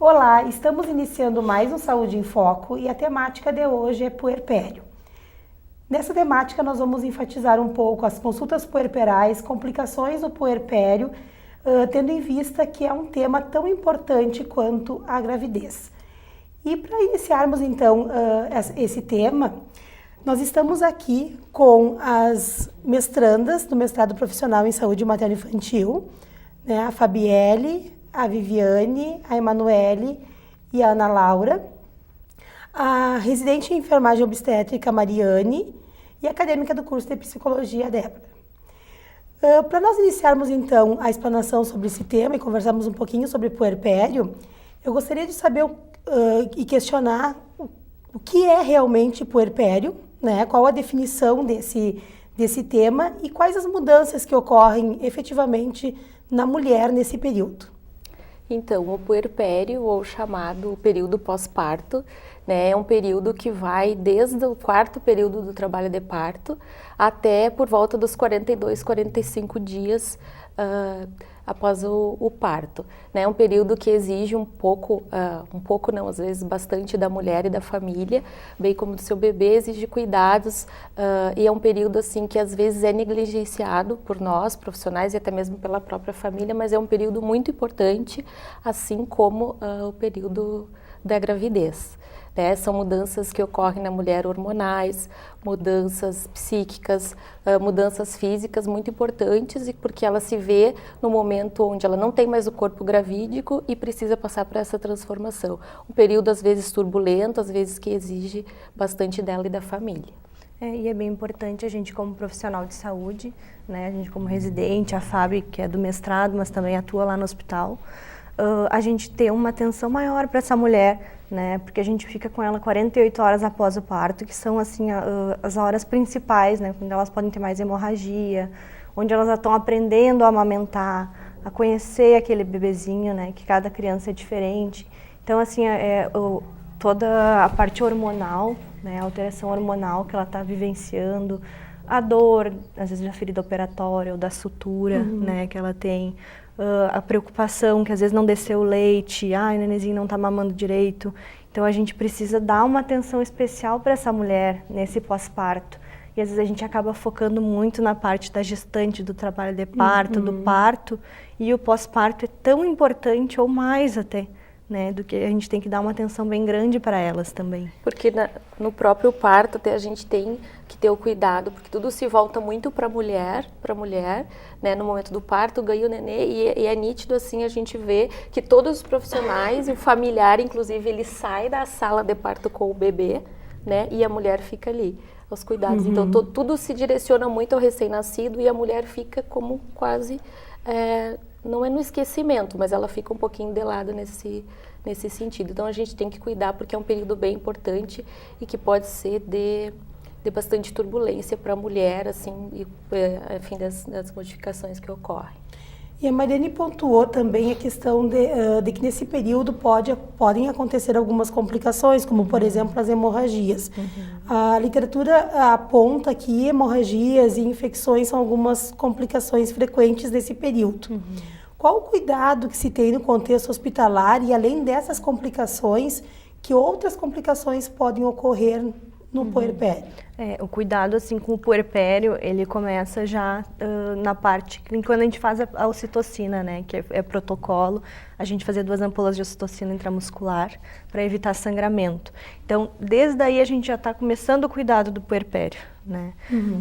Olá, estamos iniciando mais um Saúde em Foco e a temática de hoje é puerpério. Nessa temática nós vamos enfatizar um pouco as consultas puerperais, complicações do puerpério, tendo em vista que é um tema tão importante quanto a gravidez. E para iniciarmos então esse tema, nós estamos aqui com as mestrandas do mestrado profissional em saúde materno-infantil, né, a Fabielle, a Viviane, a Emanuele e a Ana Laura, a residente em enfermagem obstétrica Mariane e a acadêmica do curso de psicologia Débora. Para nós iniciarmos então a explanação sobre esse tema e conversarmos um pouquinho sobre puerpério, eu gostaria de saber e questionar o que é realmente puerpério, né? Qual a definição desse tema e quais as mudanças que ocorrem efetivamente na mulher nesse período. Então, o puerpério, ou chamado período pós-parto, né, é um período que vai desde o quarto período do trabalho de parto até por volta dos 42, 45 dias após o parto. Né? É um período que exige um pouco não, às vezes bastante da mulher e da família, bem como do seu bebê, exige cuidados e é um período assim que às vezes é negligenciado por nós, profissionais e até mesmo pela própria família, mas é um período muito importante, assim como o período da gravidez. Né? São mudanças que ocorrem na mulher hormonais, mudanças psíquicas, mudanças físicas muito importantes, porque ela se vê no momento onde ela não tem mais o corpo gravídico e precisa passar por essa transformação. Um período às vezes turbulento, às vezes que exige bastante dela e da família. E é bem importante a gente como profissional de saúde, né? A gente como residente, a Fábio que é do mestrado, mas também atua lá no hospital, a gente ter uma atenção maior para essa mulher, né? Porque a gente fica com ela 48 horas após o parto, que são assim as horas principais, né? Quando elas podem ter mais hemorragia, onde elas estão aprendendo a amamentar, a conhecer aquele bebezinho, né? Que cada criança é diferente. Então assim toda a parte hormonal, né? A alteração hormonal que ela está vivenciando, a dor, às vezes da ferida operatória ou da sutura, né? Que ela tem. A preocupação que às vezes não desceu o leite, o nenenzinho não está mamando direito. Então a gente precisa dar uma atenção especial para essa mulher nesse pós-parto. E às vezes a gente acaba focando muito na parte da gestante, do trabalho de parto, do parto. E o pós-parto é tão importante, ou mais até, né, do que a gente tem que dar uma atenção bem grande para elas também. Porque no próprio parto a gente tem que ter o cuidado, porque tudo se volta muito para a mulher, né, no momento do parto, ganha o nenê, e é nítido assim, a gente vê que todos os profissionais e o familiar, inclusive, ele sai da sala de parto com o bebê, né, e a mulher fica ali, aos cuidados. Então, tudo se direciona muito ao recém-nascido e a mulher fica como quase... não é no esquecimento, mas ela fica um pouquinho de lado nesse sentido. Então a gente tem que cuidar porque é um período bem importante e que pode ser de bastante turbulência para a mulher, assim, e, enfim, das modificações que ocorrem. E a Mariane pontuou também a questão de que nesse período podem acontecer algumas complicações, como por exemplo as hemorragias. A literatura aponta que hemorragias e infecções são algumas complicações frequentes desse período. Qual o cuidado que se tem no contexto hospitalar e além dessas complicações, que outras complicações podem ocorrer no puerpério? O cuidado assim com o puerpério, ele começa já na parte, quando a gente faz a ocitocina, né, que é protocolo, a gente fazer 2 ampolas de ocitocina intramuscular para evitar sangramento. Então, desde aí a gente já está começando o cuidado do puerpério, né?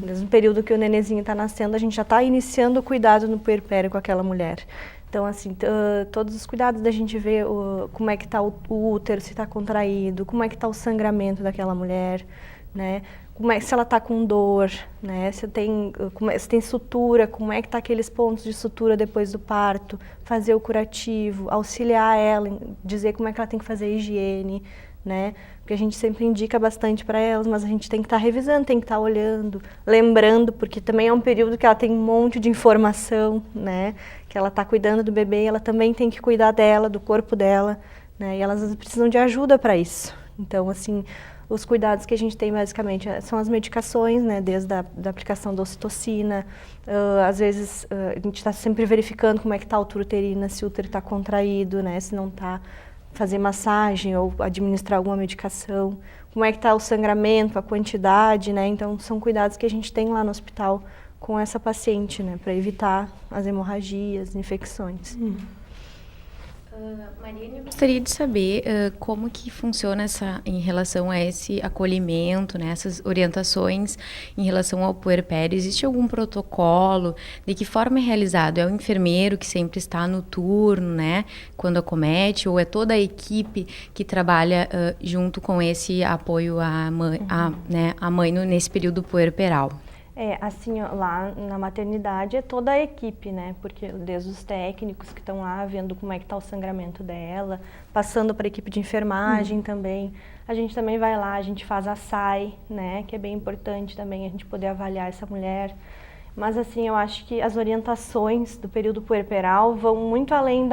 Desde o período que o nenenzinho está nascendo, a gente já está iniciando o cuidado no puerpério com aquela mulher. Então, assim, todos os cuidados da gente ver como é que está o útero, se está contraído, como é que está o sangramento daquela mulher, né? Se ela está com dor, né? Se tem sutura, como é que está aqueles pontos de sutura depois do parto, fazer o curativo, auxiliar ela, dizer como é que ela tem que fazer a higiene, né? Porque a gente sempre indica bastante para elas, mas a gente tem que estar revisando, tem que estar olhando, lembrando, porque também é um período que ela tem um monte de informação, né? Que ela está cuidando do bebê e ela também tem que cuidar dela, do corpo dela, né? E elas precisam de ajuda para isso. Então, assim, os cuidados que a gente tem basicamente são as medicações, né? Desde a aplicação da ocitocina, às vezes a gente está sempre verificando como é que está a altura uterina, se o útero está contraído, né? Se não está, fazer massagem ou administrar alguma medicação, como é que está o sangramento, a quantidade, né? Então, são cuidados que a gente tem lá no hospital com essa paciente, né? Para evitar as hemorragias, infecções. Mariane, eu gostaria de saber como que funciona em relação a esse acolhimento, né, essas orientações em relação ao puerpério. Existe algum protocolo? De que forma é realizado? É o enfermeiro que sempre está no turno, né, quando acomete, ou é toda a equipe que trabalha junto com esse apoio à mãe, à mãe nesse período puerperal? Assim, ó, lá na maternidade é toda a equipe, né? Porque desde os técnicos que estão lá vendo como é que está o sangramento dela, passando para a equipe de enfermagem também. A gente também vai lá, a gente faz a SAI, né? Que é bem importante também a gente poder avaliar essa mulher. Mas assim, eu acho que as orientações do período puerperal vão muito além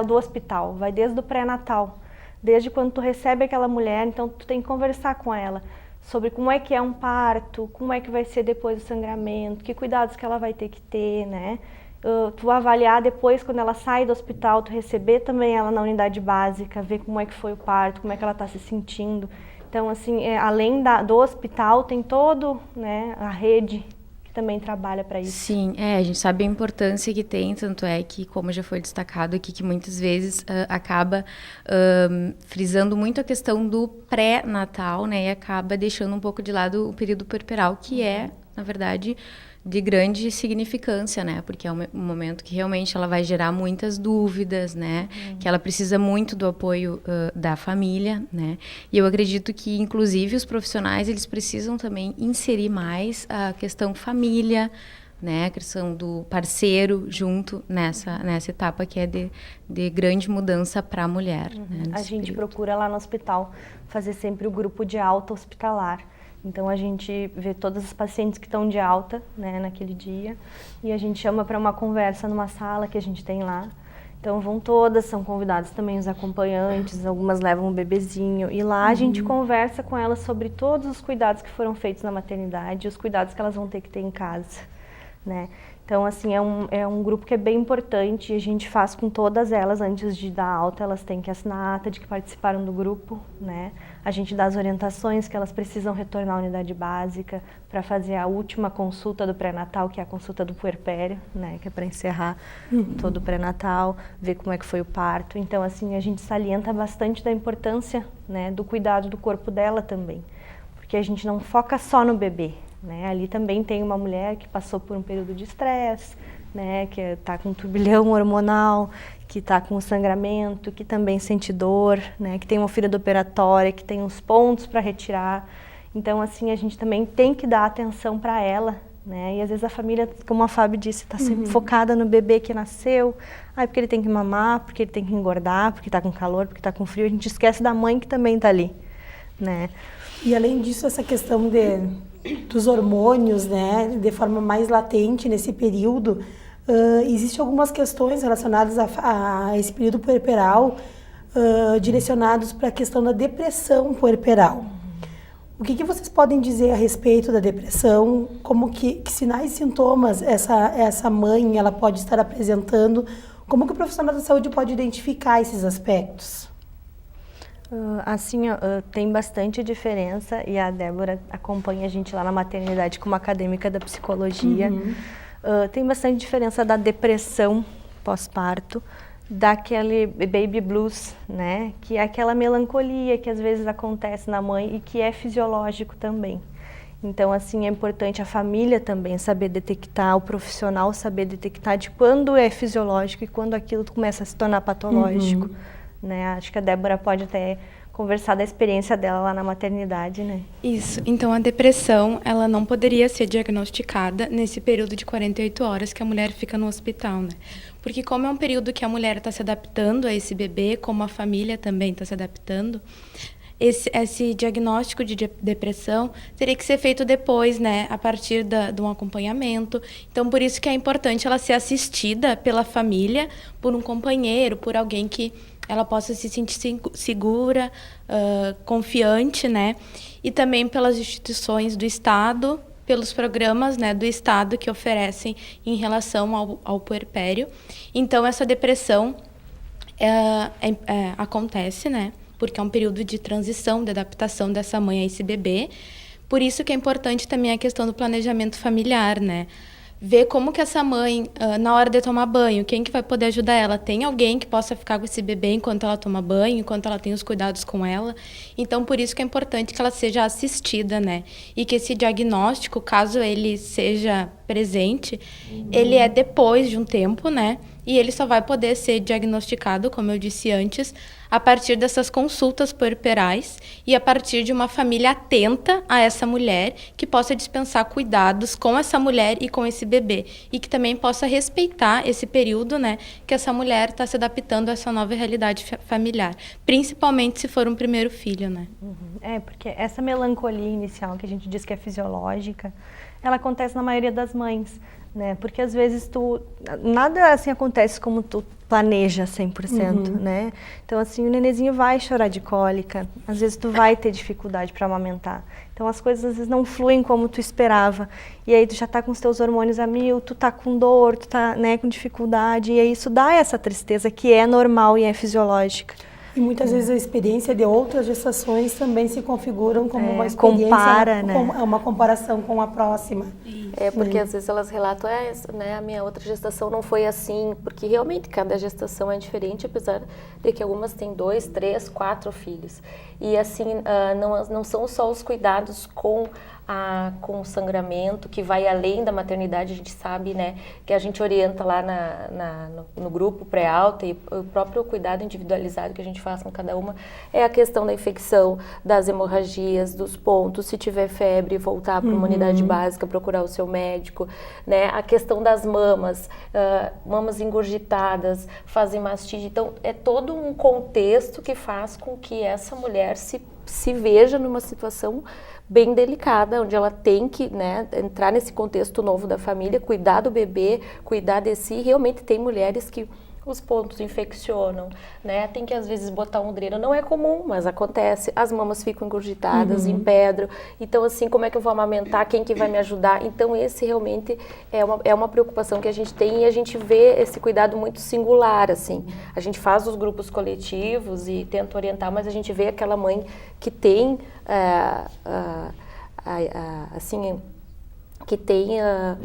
do hospital, vai desde o pré-natal. Desde quando tu recebe aquela mulher, então tu tem que conversar com ela sobre como é que é um parto, como é que vai ser depois do sangramento, que cuidados que ela vai ter que ter, né? Tu avaliar depois, quando ela sai do hospital, tu receber também ela na unidade básica, ver como é que foi o parto, como é que ela está se sentindo. Então, assim, além do hospital, tem todo, né, a rede que também trabalha para isso. Sim, a gente sabe a importância que tem, tanto é que, como já foi destacado aqui, que muitas vezes acaba frisando muito a questão do pré-natal, né, e acaba deixando um pouco de lado o período puerperal, que é, na verdade, de grande significância, né, porque é um momento que realmente ela vai gerar muitas dúvidas, né, que ela precisa muito do apoio da família, né, e eu acredito que, inclusive, os profissionais, eles precisam também inserir mais a questão família, né, a questão do parceiro junto nessa etapa que é de grande mudança para a mulher. Né, a gente período. Procura lá no hospital fazer sempre o grupo de alta hospitalar. Então, a gente vê todas as pacientes que estão de alta, né, naquele dia, e a gente chama para uma conversa numa sala que a gente tem lá. Então, vão todas, são convidados também os acompanhantes, algumas levam um bebezinho, e lá a gente conversa com elas sobre todos os cuidados que foram feitos na maternidade e os cuidados que elas vão ter que ter em casa, né? Então, assim, é um grupo que é bem importante e a gente faz com todas elas, antes de dar alta, elas têm que assinar a ata de que participaram do grupo, né? A gente dá as orientações que elas precisam retornar à unidade básica para fazer a última consulta do pré-natal, que é a consulta do puerpério, né? Que é para encerrar todo o pré-natal, ver como é que foi o parto. Então, assim, a gente salienta bastante da importância, né, do cuidado do corpo dela também, porque a gente não foca só no bebê. Né? Ali também tem uma mulher que passou por um período de estresse, né? Que está com um turbilhão hormonal, que está com sangramento, que também sente dor, né? Que tem uma ferida operatória, que tem uns pontos para retirar. Então, assim, a gente também tem que dar atenção para ela, né? E às vezes a família, como a Fábio disse, está sempre focada no bebê que nasceu, porque ele tem que mamar, porque ele tem que engordar, porque está com calor, porque está com frio. A gente esquece da mãe que também está ali, né? E além disso, essa questão dos hormônios, né, de forma mais latente nesse período, existem algumas questões relacionadas a esse período puerperal, direcionados para a questão da depressão puerperal. O que vocês podem dizer a respeito da depressão? Como que sinais e sintomas essa mãe ela pode estar apresentando? Como que o profissional da saúde pode identificar esses aspectos? Assim, tem bastante diferença e a Débora acompanha a gente lá na maternidade como acadêmica da psicologia. Tem bastante diferença da depressão pós-parto, daquele baby blues, né? Que é aquela melancolia que às vezes acontece na mãe e que é fisiológico também. Então, assim, é importante a família também saber detectar, o profissional saber detectar de quando é fisiológico e quando aquilo começa a se tornar patológico. Né? Acho que a Débora pode até conversar da experiência dela lá na maternidade, né? Isso. Então, a depressão, ela não poderia ser diagnosticada nesse período de 48 horas que a mulher fica no hospital, né? Porque como é um período que a mulher está se adaptando a esse bebê, como a família também está se adaptando, esse diagnóstico de depressão teria que ser feito depois, né, a partir de um acompanhamento. Então, por isso que é importante ela ser assistida pela família, por um companheiro, por alguém que ela possa se sentir segura, confiante, né, e também pelas instituições do Estado, pelos programas, né, do Estado que oferecem em relação ao puerpério. Então, essa depressão, acontece, né? Porque é um período de transição, de adaptação dessa mãe a esse bebê. Por isso que é importante também a questão do planejamento familiar, né? Ver como que essa mãe, na hora de tomar banho, quem que vai poder ajudar ela? Tem alguém que possa ficar com esse bebê enquanto ela toma banho, enquanto ela tem os cuidados com ela? Então, por isso que é importante que ela seja assistida, né? E que esse diagnóstico, caso ele seja presente, ele é depois de um tempo, né? E ele só vai poder ser diagnosticado, como eu disse antes, a partir dessas consultas puerperais e a partir de uma família atenta a essa mulher, que possa dispensar cuidados com essa mulher e com esse bebê. E que também possa respeitar esse período, né, que essa mulher está se adaptando a essa nova realidade familiar. Principalmente se for um primeiro filho, né? Porque essa melancolia inicial, que a gente diz que é fisiológica, ela acontece na maioria das mães, né? Porque às vezes nada assim acontece como tu planeja 100%, né? Então assim, o nenenzinho vai chorar de cólica, às vezes tu vai ter dificuldade para amamentar. Então as coisas às vezes não fluem como tu esperava. E aí tu já tá com os teus hormônios a mil, tu tá com dor, tu tá, né, com dificuldade, e aí isso dá essa tristeza que é normal e é fisiológica. E muitas vezes a experiência de outras gestações também se configuram como uma experiência, né? Uma comparação com a próxima. Porque às vezes elas relatam, né, a minha outra gestação não foi assim, porque realmente cada gestação é diferente, apesar de que algumas têm 2, 3, 4 filhos. E assim, não são só os cuidados com o sangramento, que vai além da maternidade, a gente sabe, né, que a gente orienta lá no grupo pré-alta, e o próprio cuidado individualizado que a gente faz com cada uma, é a questão da infecção, das hemorragias, dos pontos, se tiver febre, voltar para uma unidade básica, procurar o seu médico, né, a questão das mamas, mamas engurgitadas, fazem mastite, então é todo um contexto que faz com que essa mulher se veja numa situação bem delicada, onde ela tem que, né, entrar nesse contexto novo da família, cuidar do bebê, cuidar de si. Realmente tem mulheres que os pontos infeccionam, né? Tem que às vezes botar um dreno, não é comum, mas acontece. As mamas ficam engurgitadas, empedram. Então assim, como é que eu vou amamentar? Quem que vai me ajudar? Então esse realmente é uma preocupação que a gente tem, e a gente vê esse cuidado muito singular, assim. A gente faz os grupos coletivos e tenta orientar, mas a gente vê aquela mãe que tem, assim, que tenha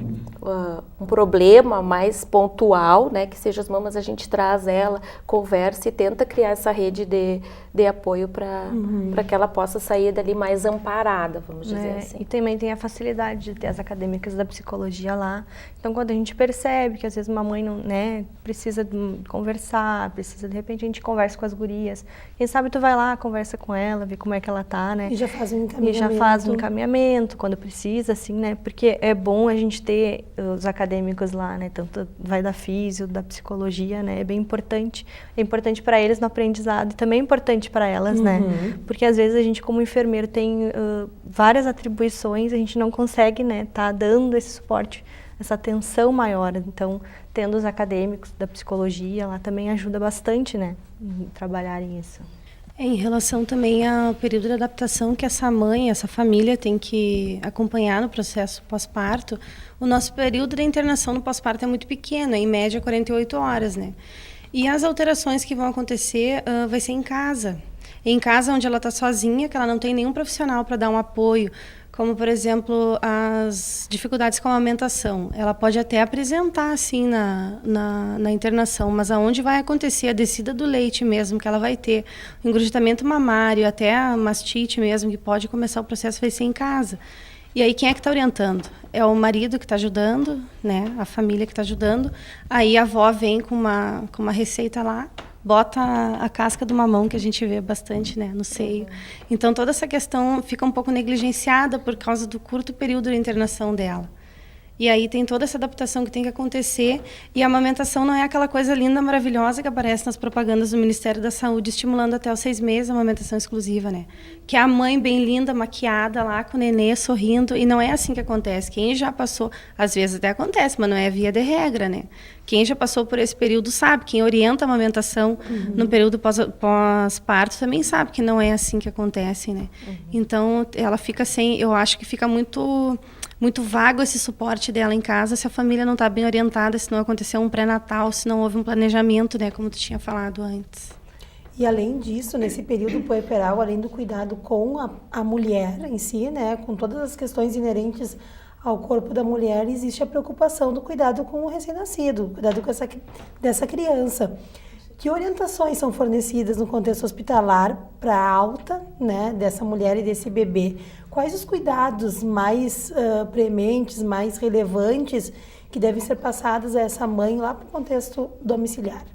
um problema mais pontual, né, que seja as mamas, a gente traz ela, conversa e tenta criar essa rede de apoio para que ela possa sair dali mais amparada, vamos dizer assim. E também tem a facilidade de ter as acadêmicas da psicologia lá. Então, quando a gente percebe que às vezes uma mãe não, né, precisa conversar, precisa, de repente a gente conversa com as gurias. Quem sabe tu vai lá, conversa com ela, vê como é que ela tá, né? E já faz um encaminhamento. E já faz um encaminhamento quando precisa, assim, né? Porque é bom a gente ter os acadêmicos lá, né? Tanto vai da físio, da psicologia, né? É bem importante. É importante para eles no aprendizado e também é importante para elas, né? Porque às vezes a gente como enfermeiro tem várias atribuições, a gente não consegue, né, tá dando esse suporte, essa atenção maior. Então, tendo os acadêmicos da psicologia lá também ajuda bastante, né, em trabalharem isso. Em relação também ao período de adaptação que essa mãe, essa família tem que acompanhar no processo pós-parto, o nosso período de internação no pós-parto é muito pequeno, é em média 48 horas, né? E as alterações que vão acontecer vai ser em casa. Em casa, onde ela está sozinha, que ela não tem nenhum profissional para dar um apoio, como, por exemplo, as dificuldades com a amamentação. Ela pode até apresentar, assim, na internação, mas aonde vai acontecer a descida do leite mesmo, que ela vai ter, o engurgitamento mamário, até a mastite mesmo, que pode começar o processo, vai ser em casa. E aí, quem é que está orientando? É o marido que está ajudando, né? A família que está ajudando. Aí a avó vem com uma receita lá, bota a casca do mamão, que a gente vê bastante, né, no seio. Então, toda essa questão fica um pouco negligenciada por causa do curto período de internação dela. E aí tem toda essa adaptação que tem que acontecer, e a amamentação não é aquela coisa linda, maravilhosa que aparece nas propagandas do Ministério da Saúde, estimulando até os 6 meses a amamentação exclusiva, né? Que é a mãe bem linda, maquiada lá, com o nenê, sorrindo, e não é assim que acontece. Quem já passou, às vezes até acontece, mas não é via de regra, né? Quem já passou por esse período sabe, quem orienta a amamentação no período pós-parto também sabe que não é assim que acontece, né? Então, ela fica eu acho que fica muito vago esse suporte dela em casa se a família não está bem orientada, se não aconteceu um pré-natal, se não houve um planejamento, né, como tu tinha falado antes. E além disso, nesse período puerperal, além do cuidado com a mulher em si, né, com todas as questões inerentes ao corpo da mulher, existe a preocupação do cuidado com o recém-nascido, cuidado com dessa criança. Que orientações são fornecidas no contexto hospitalar para a alta, né, dessa mulher e desse bebê? Quais os cuidados mais prementes, mais relevantes que devem ser passados a essa mãe lá para o contexto domiciliar?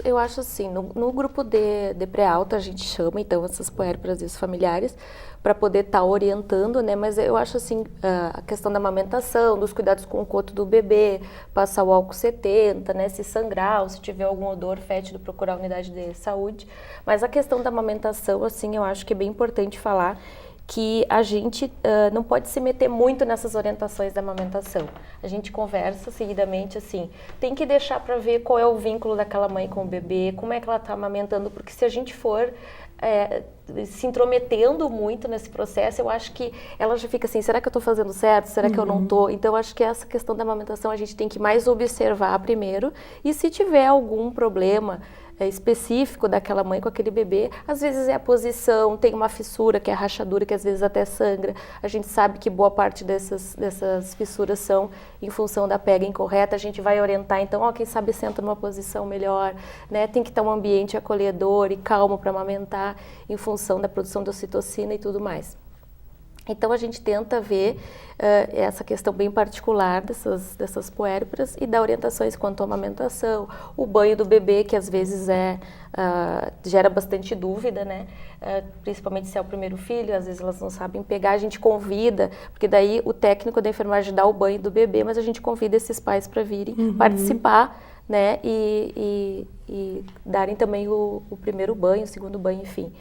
Eu acho assim, no grupo de pré-alta a gente chama então essas puérperas e os familiares para poder estar orientando, né? Mas eu acho assim, a questão da amamentação, dos cuidados com o coto do bebê, passar o álcool 70, né? Se sangrar ou se tiver algum odor fétido, procurar a unidade de saúde. Mas a questão da amamentação, assim, eu acho que é bem importante falar que a gente não pode se meter muito nessas orientações da amamentação. A gente conversa seguidamente, assim, tem que deixar para ver qual é o vínculo daquela mãe com o bebê, como é que ela está amamentando, porque se a gente for se intrometendo muito nesse processo, eu acho que ela já fica assim, será que eu estou fazendo certo? Será que eu não estou? Então, eu acho que essa questão da amamentação a gente tem que mais observar primeiro, e se tiver algum problema específico daquela mãe com aquele bebê, às vezes é a posição, tem uma fissura que é a rachadura, que às vezes até sangra. A gente sabe que boa parte dessas fissuras são em função da pega incorreta, a gente vai orientar, então, quem sabe senta numa posição melhor, né? Tem que estar um ambiente acolhedor e calmo para amamentar, em função da produção de ocitocina e tudo mais. Então, a gente tenta ver essa questão bem particular dessas puérperas e dar orientações quanto à amamentação, o banho do bebê, que às vezes gera bastante dúvida, né? Principalmente se é o primeiro filho, às vezes elas não sabem pegar, a gente convida, porque daí o técnico da enfermagem dá o banho do bebê, mas a gente convida esses pais para virem participar, né? E darem também o primeiro banho, o segundo banho, enfim.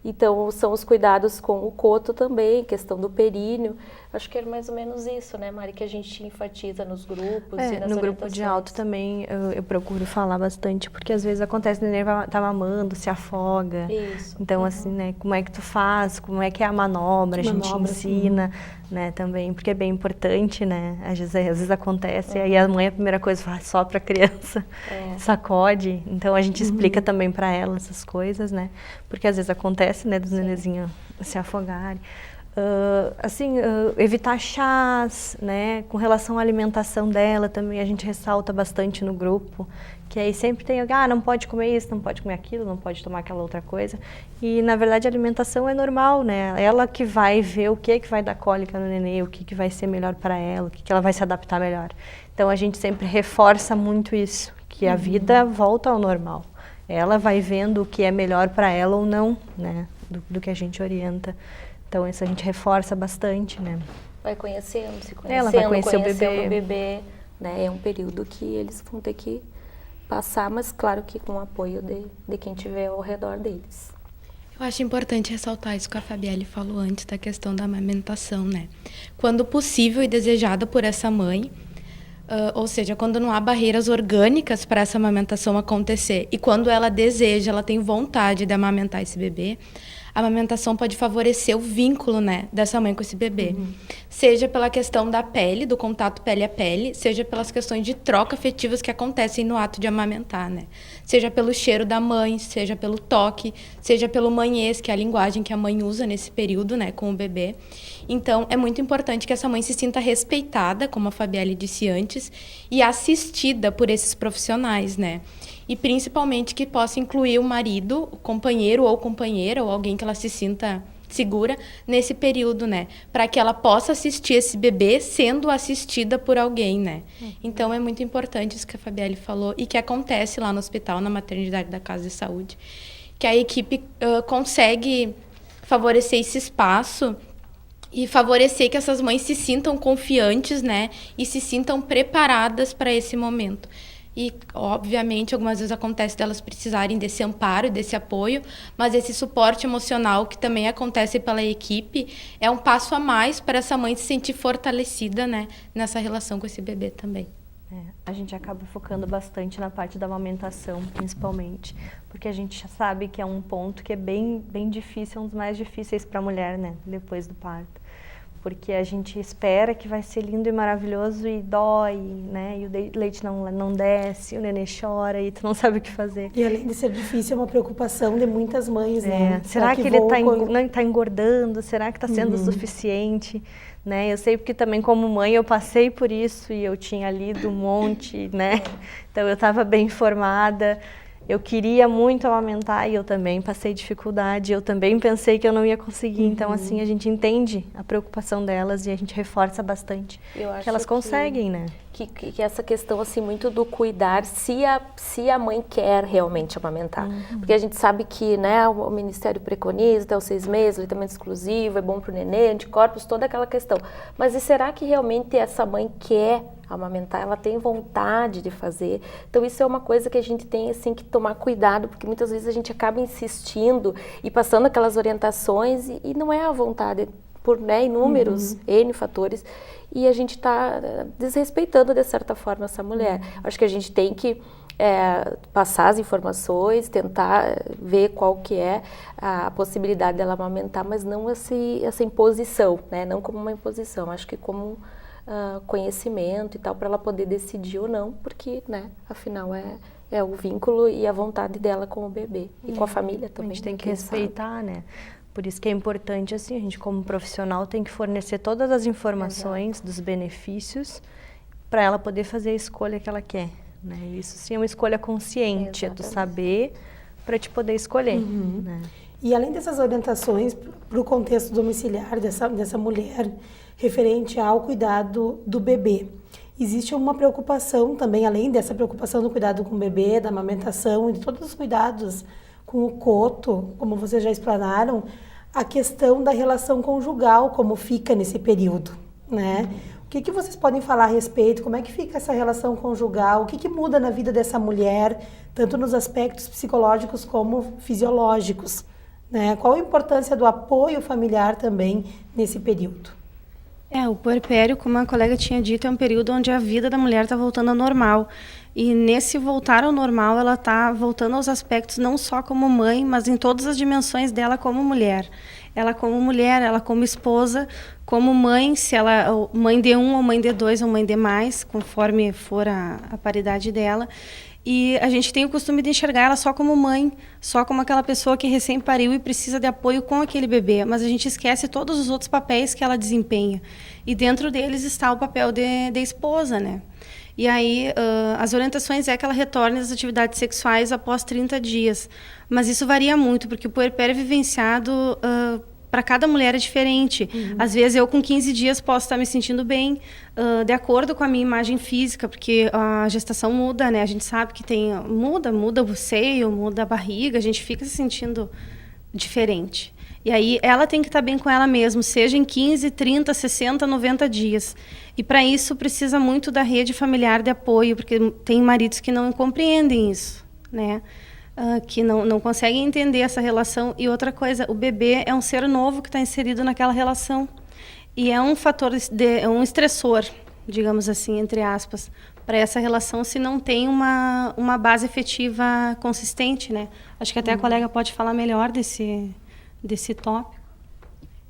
Então, são os cuidados com o coto também, questão do períneo. Acho que é mais ou menos isso, né, Mari, que a gente enfatiza nos grupos e nas no grupo de alto também eu procuro falar bastante, porque às vezes acontece, o neném tá mamando, se afoga. Isso. Então, assim, né, como é que tu faz, como é que é a manobra, a gente ensina, né, também, porque é bem importante, né, às vezes acontece, aí a mãe a primeira coisa faz só pra criança, sacode, então a gente explica também pra ela essas coisas, né, porque às vezes acontece, né, dos nenenzinhos se afogarem. Evitar chás, né, com relação à alimentação dela também, a gente ressalta bastante no grupo, que aí sempre tem, não pode comer isso, não pode comer aquilo, não pode tomar aquela outra coisa, e na verdade a alimentação é normal, né, ela que vai ver o que vai dar cólica no neném, o que vai ser melhor para ela, o que ela vai se adaptar melhor. Então a gente sempre reforça muito isso, que a vida volta ao normal. Ela vai vendo o que é melhor para ela ou não, né, do que a gente orienta. Então, isso a gente reforça bastante, né? Vai conhecendo, se conhecendo, ela vai conhecer o bebê, né? É um período que eles vão ter que passar, mas claro que com o apoio de quem estiver ao redor deles. Eu acho importante ressaltar isso que a Fabielle falou antes, da questão da amamentação, né? Quando possível e desejada por essa mãe, ou seja, quando não há barreiras orgânicas para essa amamentação acontecer, e quando ela deseja, ela tem vontade de amamentar esse bebê, a amamentação pode favorecer o vínculo, né, dessa mãe com esse bebê. Seja pela questão da pele, do contato pele a pele, seja pelas questões de troca afetivas que acontecem no ato de amamentar, né? Seja pelo cheiro da mãe, seja pelo toque, seja pelo manhês, que é a linguagem que a mãe usa nesse período, né, com o bebê. Então, é muito importante que essa mãe se sinta respeitada, como a Fabielle disse antes, e assistida por esses profissionais, né? E principalmente que possa incluir o marido, o companheiro ou companheira, ou alguém que ela se sinta segura nesse período, né? Para que ela possa assistir esse bebê sendo assistida por alguém, né? Então, é muito importante isso que a Fabielle falou e que acontece lá no hospital, na maternidade da Casa de Saúde, que a equipe consegue favorecer esse espaço e favorecer que essas mães se sintam confiantes, né? E se sintam preparadas para esse momento. E, obviamente, algumas vezes acontece delas precisarem desse amparo, desse apoio, mas esse suporte emocional que também acontece pela equipe é um passo a mais para essa mãe se sentir fortalecida, né, nessa relação com esse bebê também. A gente acaba focando bastante na parte da amamentação, principalmente, porque a gente já sabe que é um ponto que é bem difícil, um dos mais difíceis para a mulher, né, depois do parto. Porque a gente espera que vai ser lindo e maravilhoso e dói, né, e o leite não desce, o nenê chora e tu não sabe o que fazer. E além de ser difícil, é uma preocupação de muitas mães, né? Será que ele está engordando? Será que está sendo suficiente? Né? Eu sei porque também como mãe eu passei por isso e eu tinha lido um monte, né? Então eu estava bem informada, eu queria muito amamentar e eu também passei dificuldade, eu também pensei que eu não ia conseguir. Então assim, a gente entende a preocupação delas e a gente reforça bastante que elas conseguem, né? Que essa questão assim muito do cuidar, se a mãe quer realmente amamentar. Porque a gente sabe que, né, o Ministério preconiza até os 6 meses, leitamento exclusivo, é bom para o nenê, anticorpos, toda aquela questão. Mas e será que realmente essa mãe quer amamentar? Ela tem vontade de fazer? Então isso é uma coisa que a gente tem assim que tomar cuidado, porque muitas vezes a gente acaba insistindo e passando aquelas orientações e não é a vontade, por, né, inúmeros N fatores, e a gente está desrespeitando de certa forma essa mulher. Acho que a gente tem que passar as informações, tentar ver qual que é a possibilidade dela amamentar, mas não essa imposição, né? Não como uma imposição, acho que como conhecimento e tal, para ela poder decidir ou não, porque, né, afinal é o vínculo e a vontade dela com o bebê e com a família também. A gente tem que respeitar, né? Por isso que é importante, assim, a gente como profissional tem que fornecer todas as informações dos benefícios para ela poder fazer a escolha que ela quer, né? Isso sim é uma escolha consciente, é tu saber para te poder escolher, né? E além dessas orientações para o contexto domiciliar dessa mulher, referente ao cuidado do bebê, existe uma preocupação também, além dessa preocupação do cuidado com o bebê, da amamentação e de todos os cuidados com o coto, como vocês já explanaram, a questão da relação conjugal, como fica nesse período, né? O que vocês podem falar a respeito? Como é que fica essa relação conjugal? O que muda na vida dessa mulher, tanto nos aspectos psicológicos como fisiológicos, né? Qual a importância do apoio familiar também nesse período? O puerpério, como a colega tinha dito, é um período onde a vida da mulher está voltando ao normal. E nesse voltar ao normal, ela está voltando aos aspectos não só como mãe, mas em todas as dimensões dela como mulher. Ela como esposa, como mãe, se ela mãe de 1 ou mãe de 2 ou mãe de mais, conforme for a paridade dela. E a gente tem o costume de enxergar ela só como mãe, só como aquela pessoa que recém pariu e precisa de apoio com aquele bebê, mas a gente esquece todos os outros papéis que ela desempenha. E dentro deles está o papel de esposa, né? E aí, as orientações é que ela retorne às atividades sexuais após 30 dias. Mas isso varia muito, porque o puerpério é vivenciado para cada mulher é diferente. Às vezes eu com 15 dias posso estar me sentindo bem, de acordo com a minha imagem física, porque a gestação muda, né? A gente sabe que muda o seio, muda a barriga, a gente fica se sentindo diferente. E aí ela tem que estar bem com ela mesma, seja em 15, 30, 60, 90 dias. E para isso precisa muito da rede familiar de apoio, porque tem maridos que não compreendem isso, né? Que não conseguem entender essa relação. E outra coisa, o bebê é um ser novo que está inserido naquela relação. E é um fator, um estressor, digamos assim, entre aspas, para essa relação se não tem uma base efetiva consistente, né? Acho que até a colega pode falar melhor desse tópico.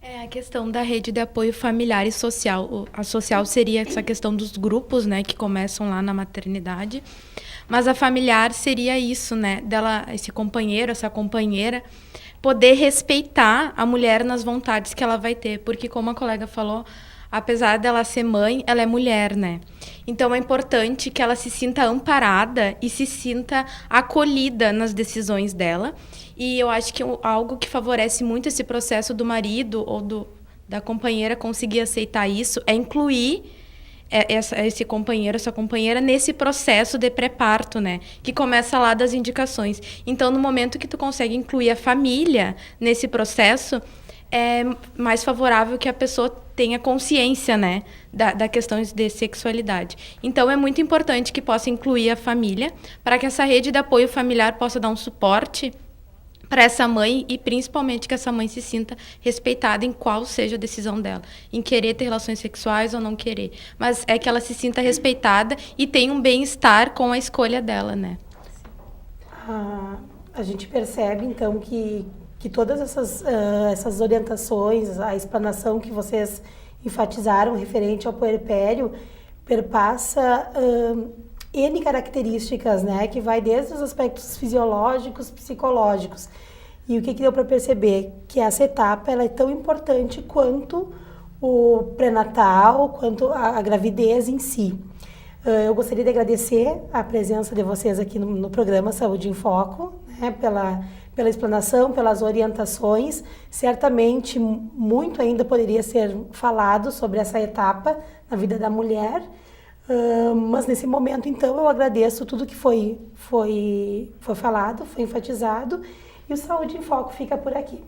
É a questão da rede de apoio familiar e social. A social seria essa questão dos grupos, né, que começam lá na maternidade. Mas a familiar seria isso, né, dela, esse companheiro, essa companheira, poder respeitar a mulher nas vontades que ela vai ter. Porque, como a colega falou, apesar dela ser mãe, ela é mulher, né? Então, é importante que ela se sinta amparada e se sinta acolhida nas decisões dela. E eu acho que algo que favorece muito esse processo do marido ou da companheira conseguir aceitar isso é incluir esse companheiro, essa companheira nesse processo de pré-parto, né? Que começa lá das indicações. Então, no momento que tu consegue incluir a família nesse processo, é mais favorável que a pessoa tenha consciência, né, da questão de sexualidade. Então, é muito importante que possa incluir a família para que essa rede de apoio familiar possa dar um suporte para essa mãe e principalmente que essa mãe se sinta respeitada em qual seja a decisão dela, em querer ter relações sexuais ou não querer, mas é que ela se sinta respeitada e tenha um bem-estar com a escolha dela, né? A gente percebe então que todas essas orientações, a explanação que vocês enfatizaram referente ao puerpério perpassa N características, né, que vai desde os aspectos fisiológicos, psicológicos. E o que deu para perceber? Que essa etapa ela é tão importante quanto o pré-natal, quanto a gravidez em si. Eu gostaria de agradecer a presença de vocês aqui no programa Saúde em Foco, né, pela explanação, pelas orientações. Certamente, muito ainda poderia ser falado sobre essa etapa na vida da mulher. Mas nesse momento, então, eu agradeço tudo que foi falado, foi enfatizado, e o Saúde em Foco fica por aqui.